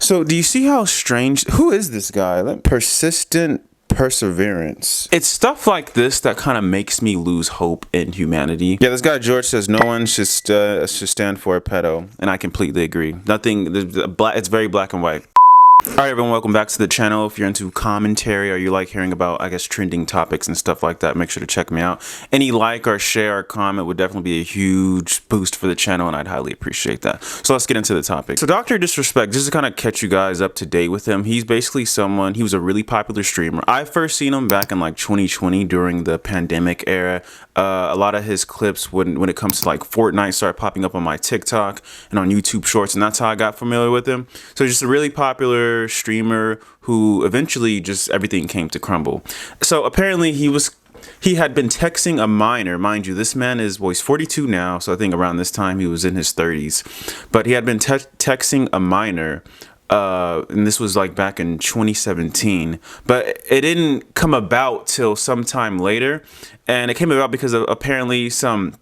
So do you see how strange? Who is this guy? Persistent perseverance. It's stuff like this that kind of makes me lose hope in humanity. Yeah, this guy George says no one should stand for a pedo, and I completely agree. Nothing. It's very black and white. Alright everyone, welcome back to the channel. If you're into commentary or you like hearing about, I guess, trending topics and stuff like that, make sure to check me out. Any like or share or comment would definitely be a huge boost for the channel, and I'd highly appreciate that. So let's get into the topic. So Dr. Disrespect, just to kind of catch you guys up to date with him, he's basically he was a really popular streamer. I first seen him back in like 2020 during the pandemic era. A lot of his clips when it comes to like Fortnite started popping up on my TikTok and on YouTube Shorts, and that's how I got familiar with him. So he's just a really popular streamer who eventually just everything came to crumble. So apparently he had been texting a minor. Mind you, this man he's 42 now, so I think around this time he was in his 30s. But he had been texting a minor, and this was like back in 2017, but it didn't come about till sometime later. And it came about because of apparently some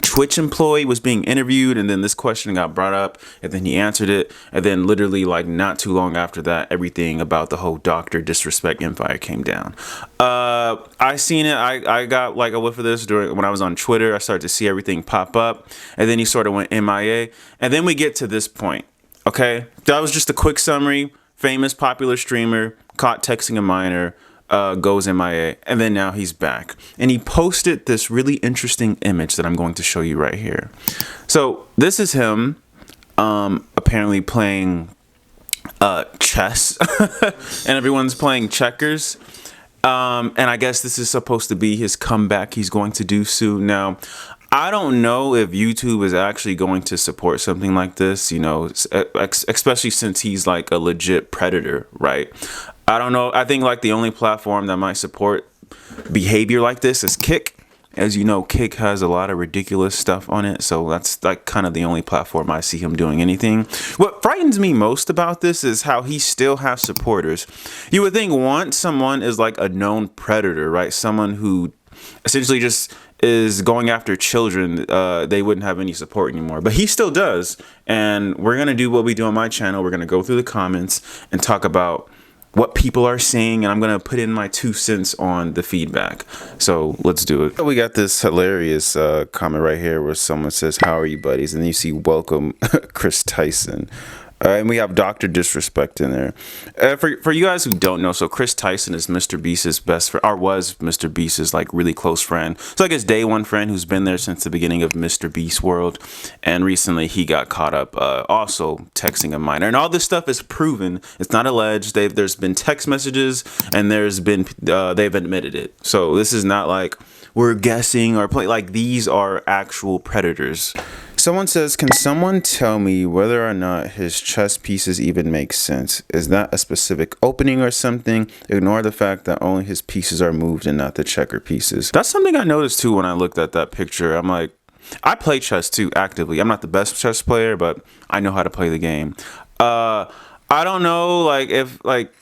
Twitch employee was being interviewed, and then this question got brought up, and then he answered it, and then literally like not too long after that, everything about the whole Dr. Disrespect empire came down. I seen it. I got like a whiff of this when I was on Twitter. I started to see everything pop up, and then he sort of went MIA, and then we get to this point. Okay, that was just a quick summary. Famous popular streamer caught texting a minor, goes MIA, and then now he's back, and he posted this really interesting image that I'm going to show you right here. So this is him apparently playing chess and everyone's playing checkers, and I guess this is supposed to be his comeback he's going to do soon. Now I don't know if YouTube is actually going to support something like this, you know, especially since he's like a legit predator, right? I don't know. I think like the only platform that might support behavior like this is Kick. As you know, Kick has a lot of ridiculous stuff on it, so that's like kind of the only platform I see him doing anything. What frightens me most about this is how he still has supporters. You would think once someone is like a known predator, right? Someone who essentially just is going after children, they wouldn't have any support anymore, but he still does. And we're gonna do what we do on my channel. We're gonna go through the comments and talk about what people are saying, and I'm gonna put in my 2 cents on the feedback. So let's do it. We got this hilarious comment right here where someone says, "How are you, buddies?" And then you see "Welcome, Chris Tyson." And we have Dr. Disrespect in there. For you guys who don't know, so Chris Tyson is Mr. Beast's best friend, or was Mr. Beast's like really close friend. So I guess day one friend who's been there since the beginning of Mr. Beast world. And recently he got caught up also texting a minor. And all this stuff is proven. It's not alleged. There's been text messages, and there's been they've admitted it. So this is not like we're guessing or play. Like these are actual predators. Someone says, "Can someone tell me whether or not his chess pieces even make sense? Is that a specific opening or something? Ignore the fact that only his pieces are moved and not the checker pieces." That's something I noticed too when I looked at that picture. I'm like, I play chess too actively. I'm not the best chess player, but I know how to play the game. I don't know, like if like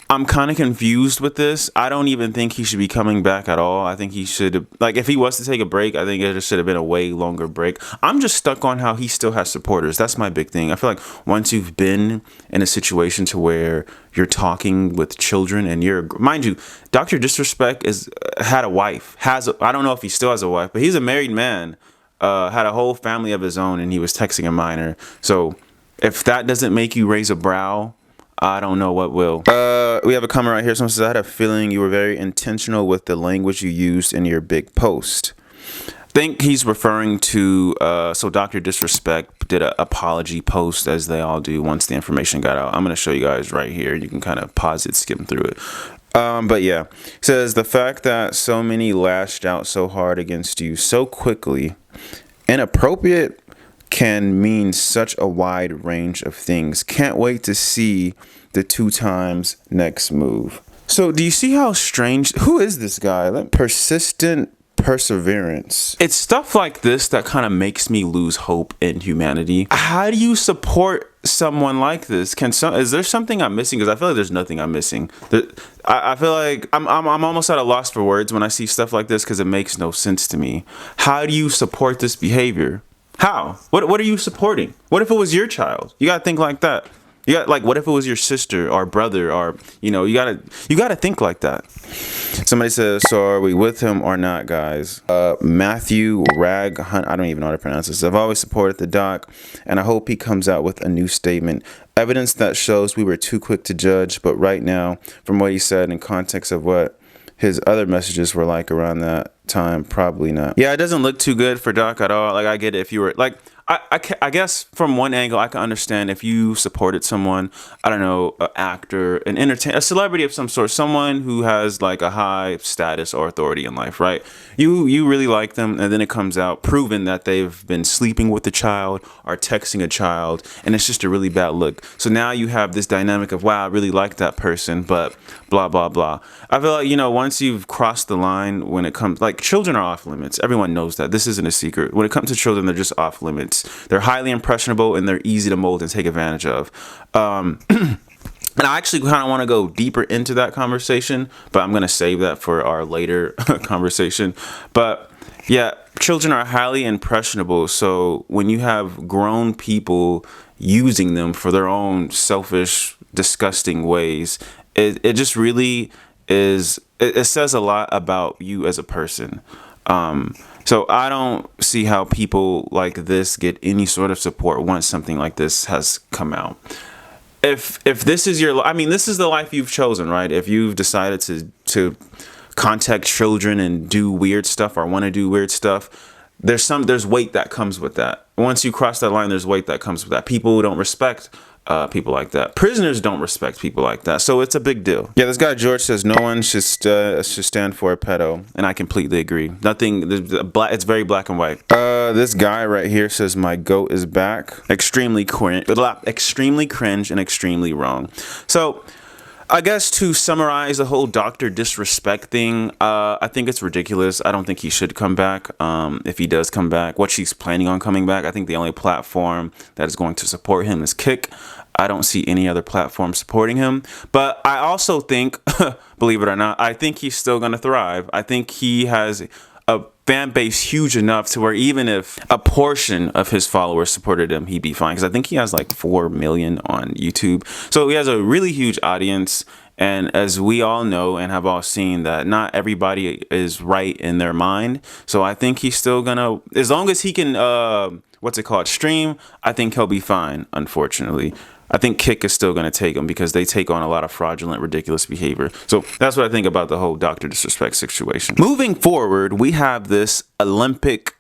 I'm kind of confused with this. I don't even think he should be coming back at all. I think he should, like, if he was to take a break, I think it should have been a way longer break. I'm just stuck on how he still has supporters. That's my big thing. I feel like once you've been in a situation to where you're talking with children and mind you, Dr. Disrespect had a wife. I don't know if he still has a wife, but he's a married man. Had a whole family of his own, and he was texting a minor. So if that doesn't make you raise a brow, I don't know what will. We have a comment right here. Someone says, "I had a feeling you were very intentional with the language you used in your big post." I think he's referring to, so Dr. Disrespect did an apology post, as they all do once the information got out. I'm going to show you guys right here. You can kind of pause it, skim through it. But yeah, it says, "The fact that so many lashed out so hard against you so quickly, inappropriate, can mean such a wide range of things. Can't wait to see the 2 times next move." So do you see how strange? Who is this guy? Persistent perseverance. It's stuff like this that kind of makes me lose hope in humanity. How do you support someone like this? Is there something I'm missing? Because I feel like there's nothing I'm missing. I feel like I'm almost at a loss for words when I see stuff like this, because it makes no sense to me. How do you support this behavior? How? What are you supporting? What if it was your child? You gotta think like that. You got, like, what if it was your sister or brother, or, you know, you gotta think like that. Somebody says, so are we with him or not, guys? Matthew Rag Hunt, I don't even know how to pronounce this. I've always supported the doc, and I hope he comes out with a new statement. Evidence that shows we were too quick to judge, but right now, from what he said in context of what his other messages were like around that time, probably not. Yeah, it doesn't look too good for Doc at all. Like, I get it if you were, like, I guess from one angle, I can understand if you supported someone, I don't know, an actor, an entertainer, a celebrity of some sort, someone who has like a high status or authority in life, right? You really like them, and then it comes out proven that they've been sleeping with a child or texting a child, and it's just a really bad look. So now you have this dynamic of, wow, I really like that person, but blah, blah, blah. I feel like, you know, once you've crossed the line, when it comes, like, children are off limits. Everyone knows that. This isn't a secret. When it comes to children, they're just off limits. They're highly impressionable, and they're easy to mold and take advantage of. And I actually kind of want to go deeper into that conversation, but I'm going to save that for our later conversation. But yeah, children are highly impressionable. So when you have grown people using them for their own selfish, disgusting ways, it just really is, it says a lot about you as a person. So I don't see how people like this get any sort of support once something like this has come out. If this is your, I mean, this is the life you've chosen, right? If you've decided to contact children and do weird stuff or want to do weird stuff, there's weight that comes with that. Once you cross that line, there's weight that comes with that. People don't respect people like that. Prisoners don't respect people like that. So it's a big deal. Yeah, this guy George says no one should stand for a pedo, and I completely agree. Nothing. It's very black and white. This guy right here says my goat is back. Extremely cringe, and extremely wrong. So I guess to summarize the whole Dr. Disrespect thing, I think it's ridiculous. I don't think he should come back. If he does come back, what she's planning on coming back, I think the only platform that is going to support him is Kick. I don't see any other platform supporting him. But I also think, believe it or not, I think he's still going to thrive. I think he has a fan base huge enough to where even if a portion of his followers supported him, he'd be fine. Because I think he has like 4 million on YouTube. So he has a really huge audience. And as we all know and have all seen, that not everybody is right in their mind. So I think he's still gonna, as long as he can, stream, I think he'll be fine, unfortunately. I think Kick is still going to take them because they take on a lot of fraudulent, ridiculous behavior. So that's what I think about the whole Dr. Disrespect situation. Moving forward, we have this Olympic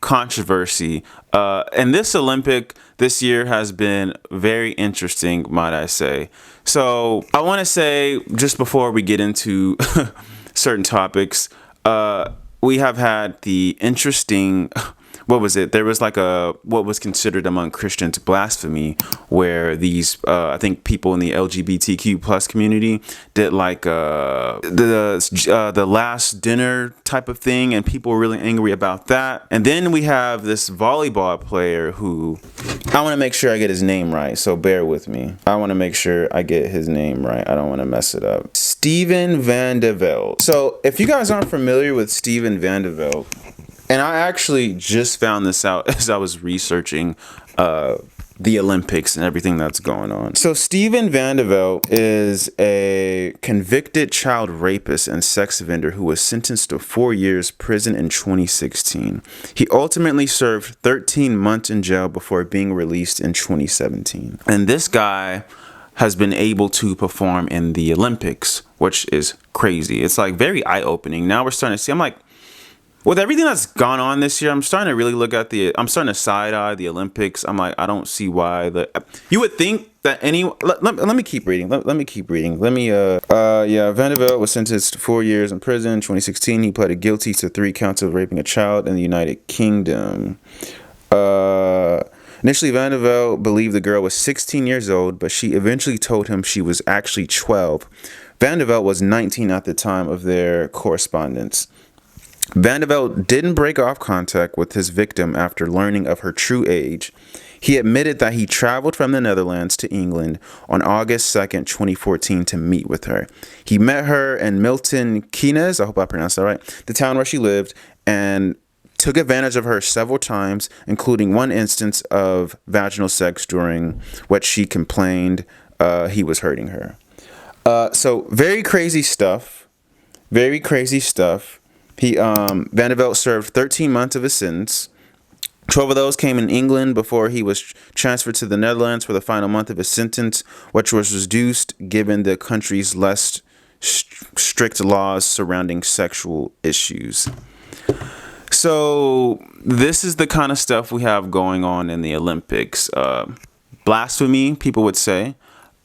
controversy. And this Olympic this year has been very interesting, might I say. So I want to say, just before we get into certain topics, we have had the interesting... What was it? There was like what was considered among Christians blasphemy, where these I think people in the LGBTQ plus community did like the last dinner type of thing, and people were really angry about that. And then we have this volleyball player who, I want to make sure I get his name right, so bear with me. I want to make sure I get his name right. I don't want to mess it up. Steven Van de Velde. So if you guys aren't familiar with Steven Van de Velde, and I actually just found this out as I was researching the Olympics and everything that's going on. So Steven Van de Velde is a convicted child rapist and sex offender who was sentenced to 4 years prison in 2016. He ultimately served 13 months in jail before being released in 2017. And this guy has been able to perform in the Olympics, which is crazy. It's like very eye-opening. Now we're starting to see, I'm like, with everything that's gone on this year, I'm starting to really look at I'm starting to side-eye the Olympics. I'm like, I don't see why you would think that let me keep reading. Let me keep reading. Van de Velde was sentenced to 4 years in prison. In 2016, he pleaded guilty to 3 counts of raping a child in the United Kingdom. Initially, Van de Velde believed the girl was 16 years old, but she eventually told him she was actually 12. Van de Velde was 19 at the time of their correspondence. Van de Velde didn't break off contact with his victim after learning of her true age. He admitted that he traveled from the Netherlands to England on August 2nd, 2014 to meet with her. He met her in Milton Keynes, I hope I pronounced that right, the town where she lived, and took advantage of her several times, including one instance of vaginal sex during what she complained he was hurting her. So very crazy stuff. Very crazy stuff. Vanderbilt served 13 months of his sentence. 12 of those came in England before he was transferred to the Netherlands for the final month of his sentence, which was reduced given the country's less strict laws surrounding sexual issues. So this is the kind of stuff we have going on in the Olympics. Blasphemy, people would say.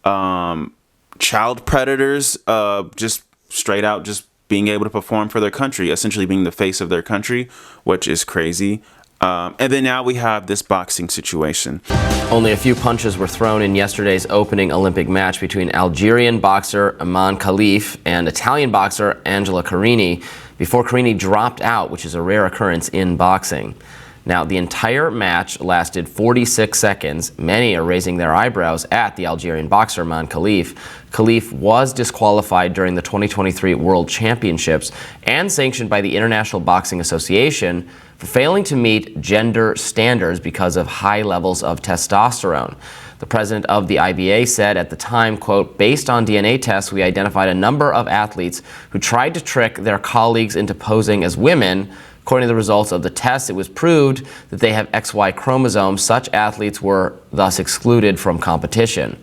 Child predators, just straight out just being able to perform for their country, essentially being the face of their country, which is crazy. And then now we have this boxing situation. Only a few punches were thrown in yesterday's opening Olympic match between Algerian boxer Iman Khalif and Italian boxer Angela Carini before Carini dropped out, which is a rare occurrence in boxing. Now, the entire match lasted 46 seconds. Many are raising their eyebrows at the Algerian boxer Iman Khalif. Khalif was disqualified during the 2023 World Championships and sanctioned by the International Boxing Association for failing to meet gender standards because of high levels of testosterone. The president of the IBA said at the time, quote, "Based on DNA tests, we identified a number of athletes who tried to trick their colleagues into posing as women. According to the results of the tests, it was proved that they have XY chromosomes. Such athletes were thus excluded from competition."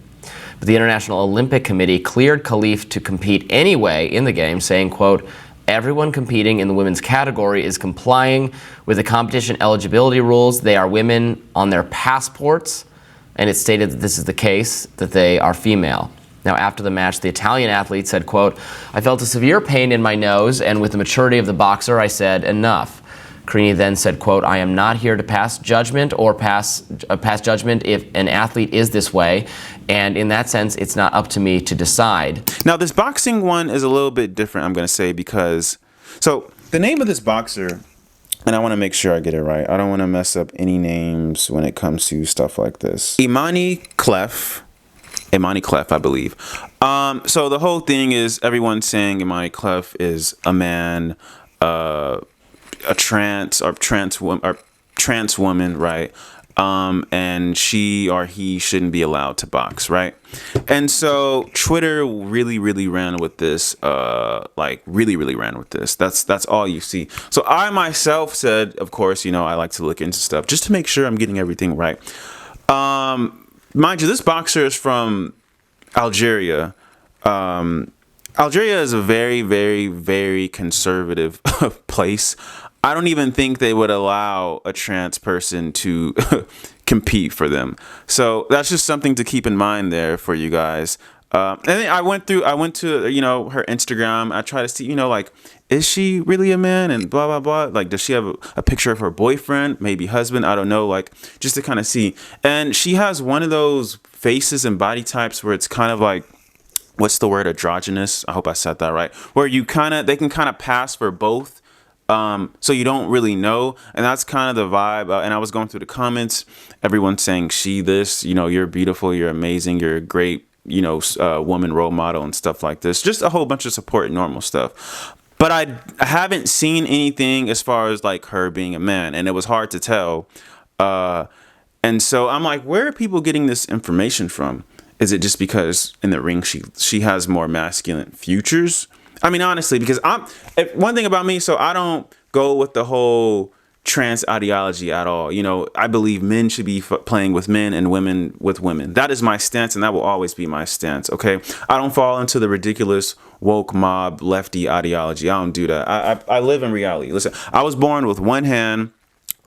But the International Olympic Committee cleared Khalif to compete anyway in the game, saying, quote, "Everyone competing in the women's category is complying with the competition eligibility rules. They are women on their passports," and it stated that this is the case, that they are female. Now, after the match, the Italian athlete said, quote, "I felt a severe pain in my nose, and with the maturity of the boxer, I said, enough." Carini then said, quote, "I am not here to pass judgment or pass judgment if an athlete is this way, and in that sense, it's not up to me to decide." Now, this boxing one is a little bit different, I'm going to say, because... So, the name of this boxer, and I want to make sure I get it right. I don't want to mess up any names when it comes to stuff like this. Imani Clef, I believe. So the whole thing is everyone's saying Imani Clef is a man, a trans woman, right? And she or he shouldn't be allowed to box, right? And so Twitter really ran with this, really ran with this. That's all you see. So I myself said, of course, I like to look into stuff just to make sure I'm getting everything right. Mind you, this boxer is from Algeria. Algeria is a very conservative place. I don't even think they would allow a trans person to compete for them. So that's just something to keep in mind there for you guys. And then I went to, her Instagram. I try to see, is she really a man and blah, blah, blah. Like, does she have a picture of her boyfriend, maybe husband? I don't know, just to kind of see. And she has one of those faces and body types where it's kind of like, what's the word, androgynous? I hope I said that right. Where they can kind of pass for both. So you don't really know. And that's kind of the vibe. And I was going through the comments, everyone saying she this, you're beautiful, you're amazing, you're a great, woman role model and stuff like this. Just a whole bunch of support and normal stuff. But I haven't seen anything as far as her being a man, and it was hard to tell. And so I'm like, where are people getting this information from? Is it just because in the ring she has more masculine features? I mean, honestly, because one thing about me, so I don't go with the whole trans ideology at all. I believe men should be playing with men and women with women. That is my stance, and that will always be my stance, okay? I don't fall into the ridiculous woke mob lefty ideology. I don't do that. I live in reality. Listen, I was born with one hand.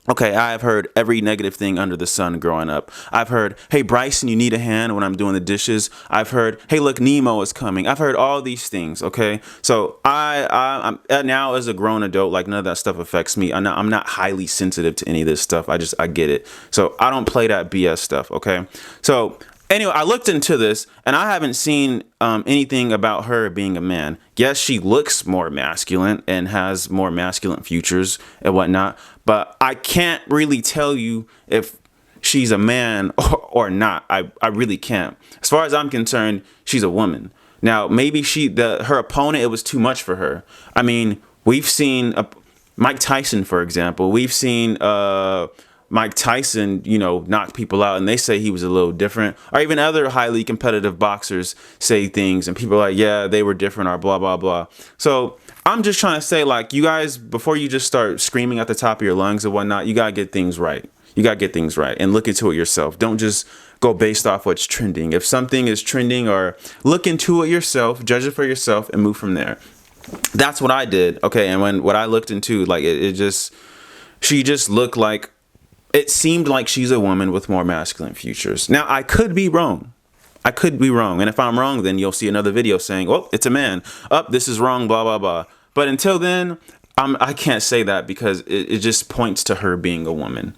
Okay, I've heard every negative thing under the sun growing up. I've heard, hey, Bryson, you need a hand when I'm doing the dishes. I've heard, hey, look, Nemo is coming. I've heard all these things, okay? So I'm now as a grown adult, none of that stuff affects me. I'm not highly sensitive to any of this stuff. I get it. So I don't play that BS stuff, okay? So anyway, I looked into this, and I haven't seen anything about her being a man. Yes, she looks more masculine and has more masculine features and whatnot, but I can't really tell you if she's a man or not. I really can't. As far as I'm concerned, she's a woman. Now, maybe her opponent, it was too much for her. I mean, we've seen Mike Tyson, for example. We've seen Mike Tyson, you know, knock people out, and they say he was a little different. Or even other highly competitive boxers say things, and people are like, yeah, they were different, or blah, blah, blah. So I'm just trying to say, like, you guys, before you just start screaming at the top of your lungs and whatnot, you got to get things right. You got to get things right and look into it yourself. Don't just go based off what's trending. If something is trending, or look into it yourself, judge it for yourself, and move from there. That's what I did. Okay. And what I looked into, like, she just looked like, it seemed like she's a woman with more masculine features. Now, I could be wrong. And if I'm wrong, then you'll see another video saying, oh, it's a man. This is wrong, blah, blah, blah. But until then, I can't say that, because it just points to her being a woman.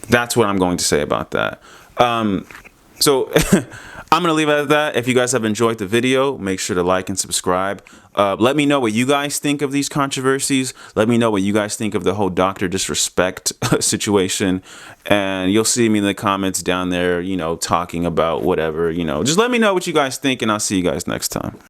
That's what I'm going to say about that. So I'm going to leave it at that. If you guys have enjoyed the video, make sure to like and subscribe. Let me know what you guys think of these controversies. Let me know what you guys think of the whole Dr. Disrespect situation. And you'll see me in the comments down there, you know, talking about whatever, you know. Just let me know what you guys think, and I'll see you guys next time.